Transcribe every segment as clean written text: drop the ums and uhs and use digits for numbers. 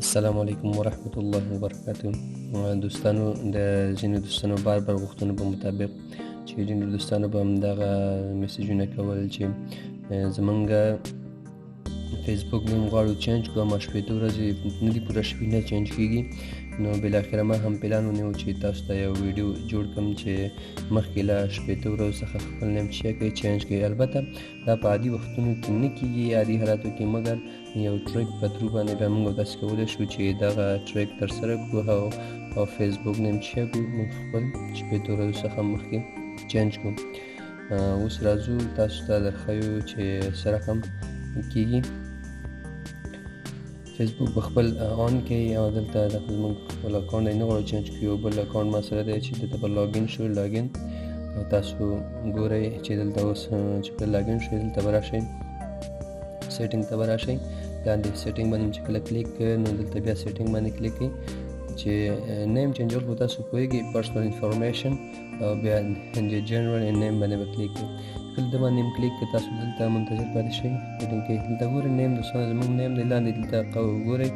السلام علیکم ورحمت الله وبرکاتو. دوستانو د ځینو دوستانو بار غوښتنو په مطابق چې ځینو دوستانو به همدغه میسیجونه کول چې زمونږ فیسبوک نیم غواړو چینج کړو، اما شپېته ورځې نه دي پوره شوي، نه چینج کېږي. نو بالاخره ما هم پلان ونیو چې تاسو ته یو ویډیو جوړ کړم چې مخکې له شپېته ورځو څخه خپل نیم چې کوي چینج کوي. البته دا په عادي وختونو کې نه کېږي، عادي حالاتو کې، مګر یو ټریک په ترو باندې بیا موږ داسې کولی شو چې دغه ټریک ترسره کړو او فیسبوک نیم چې کوي موږ خپل شپېته ورځو څخه مخکې چینج کړو. اوس راځو تاسو ته درښیو چې څه رقم کېږي. فیسبوک به خپل آن کوي او دلته زموږ خپل اکاونټ نه غواړو چینج کړو، یو بل اکاونټ ما سره دی چې دلته به لاګین شو. لاګین او تاسو ګورئ چې دلته اوس چې کله لاګین شئ دلته به راشئ، سیټینګ ته به راشئ. لاندې سیټینګ باندې چې کله کلیک کوئ نو دلته بیا سیټینګ باندې کلیک کړئ چې نیم چینجول خو تاسو پوهیږئ، پرسنل انفارمیشن او بیا جنرال نیم باندې به کلیک کړئ. کله د باندې کلیک کړئ تاسو دلته منتظر پاتې شئ. دلته ګورئ نیم دوستانو زموږ نیم دی، لاندې دلته ګورئ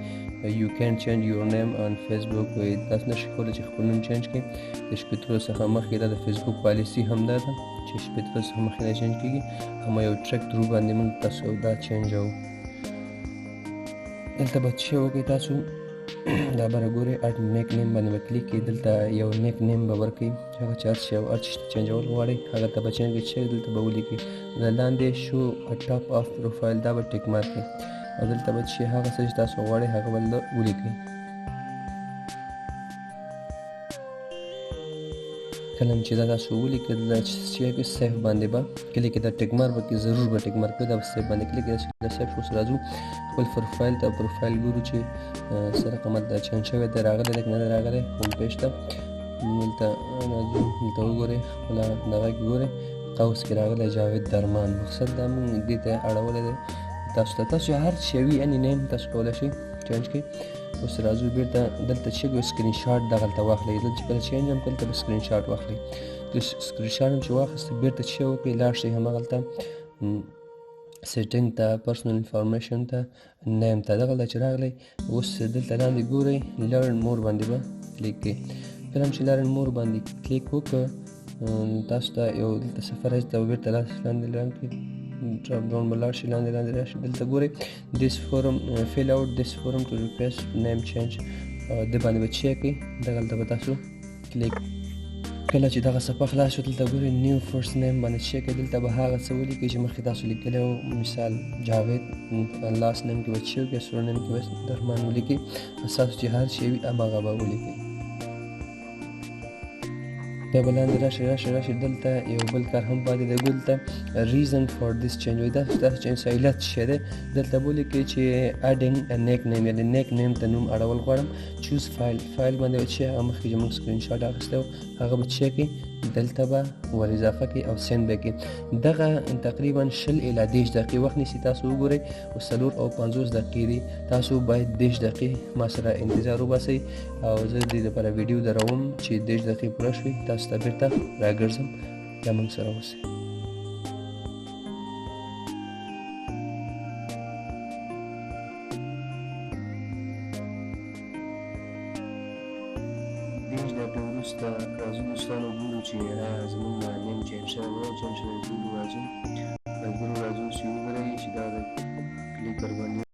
یو کین چینج یور نیم آن فیسبوک. تاسو نشئ کولی چې خپل نوم چینج کړئ د شپېته ورځو څخه مخکې. دا د فیسبوک پالیسي همدا ده چې شپېته ورځو څخه مخکې نه چینج کېږي، اما یو ټریک ترو باندې موږ تاسو دا چینجوو. دلته به څه وکړئ تاسو دا به ګورئ اډ نیک نیم باندې به کلیک کړئ. دلته یو نیک نیم به ورکړئ هغه چې هر څه چینجول غواړئ هغه ته به چینج کړئ چې دلته به ولیکئ. د لاندې شو ټاپ آف پروفایل دا به ټیک مارک کړئ او دلته به چې هغه څه چې تاسو غواړئ هغه به ولیکئ. کله چې دا تاسو ولیکئ دا چې سیف باندې به کلیک کړئ، دا ټیک مارک به کې ضرور به ټیک مارک کړئ، دا به سیف باندې کلیک کړئ. دا سیف شو. راځو خپل پروفایل ته، پروفایل ګورو چې څه رقم دا چینج شوی دی، راغلی دی که نه دی راغلی. هوم پیج ته دلته راځو، دلته وګورئ خپله دغه کې ګورئ قوس کې راغلی جاوید درمان. مقصد دا موږ دې ته اړولی دی تاسو ته. تاسو هر څه وي اني نیم تاسو کولی شئ چینج کړئ. اوس راځو بیرته دلته چې سکرین شاټ دغلته واخلئ. دلته چې کله چینج هم کړئ ته به سکرین شاټ واخلئ. سکرین شاټ هم چې واخیستئ بیرته چې وکړئ لاړ شئ هماغلته سیټینګ ته، پرسنل انفارمیشن ته، نیم ته. دغلته چې راغلی اوس دلته لاندې ګورئ لرن مور باندې به کلیک کړئ. کله هم چې لرن مور باندې کلیک وکړه تاسو ته یو دلته صفر راځي، ته به بیرته لاس لاندې کړئ، ډراپ ډاون به لاړ شي، لاندې راشي. دلته ګورئ this form fill out this form to request name change د باندې به چیک کړئ. دغلته به تاسو کلیک. کله چې دغه صفحه خلاص شو دلته ګورئ نیو فرست نیم باندې چیک کړئ. دلته به هغه څه ولیکئ چې مخکې تاسو لیکلی وو، مثال جاوید، لاست نیم کې به چې وکړئ، سور نیم کې به درمان ولیکئ. ستاسو چې هر شی وي هماغه به ولیکئ. بیا به لاندې راشئ دلته یو بل کار هم پاتې دی. دلته ریزن فار دیس چینج وایي تاسو چې علت څه دی دلته به ولیکئ چې اډینګ نیک نیم، یعنې نیک نیم ته نوم اړول غواړم. چوز فایل باندې به چې هغه مخکې چې موږ سکرین شاټ اخیستی وو هغه به چې کړئ، دلته به ور اضافه کړئ او سینډ به کړئ. دغه تقریبا 20 الی 10 دقیقې وخت نیسي. تاسو وګورئ اوس 4 او 50 دقیقې دي، تاسو باید 10 دقیقې ما سره انتظار وباسئ او زه د دې لپاره ویډیو دروم چې 10 دقیقې پوره شوي تاسو ته بیرته راګرځم. بیا موږ سره اوسئ. وروسته راځو دوستانو ګورو چې زموږ نیم چینج شوی و، چینج شوی ګورو راځو چې وګورئ چې دا د کلیکر باندې